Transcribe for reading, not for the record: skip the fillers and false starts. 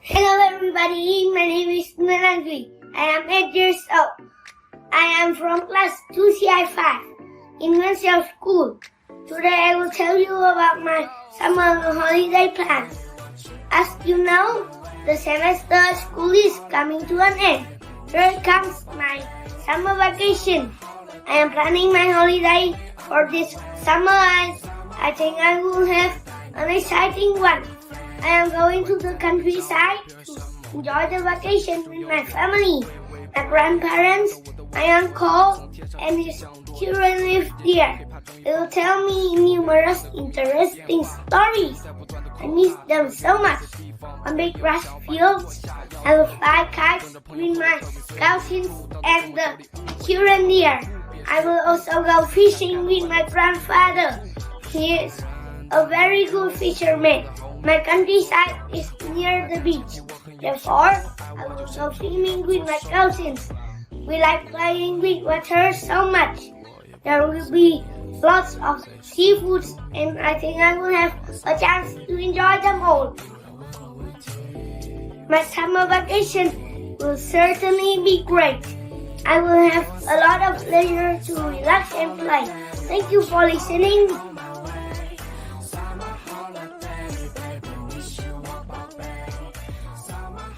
Hello everybody, my name is Đăng Duy. I am 8 years old. I am from class 2CI5 in Windsor School. Today I will tell you about my summer holiday plans. As you know, the semester school is coming to an end. Here comes my summer vacation. I am planning my holiday for this summer and I think I will have an exciting one. I am going to the countryside to enjoy the vacation with my family. My grandparents, my uncle, and his children live there. They will tell me numerous interesting stories. I miss them so much. On big grass fields, I will fly kites with my cousins and the children there. I will also go fishing with my grandfather. He is a very good fisherman. My countryside is near the beach. Therefore, I will go swimming with my cousins. We like playing with water so much. There will be lots of seafoods and I think I will have a chance to enjoy them all. My summer vacation will certainly be great. I will have a lot of leisure to relax and play. Thank you for listening.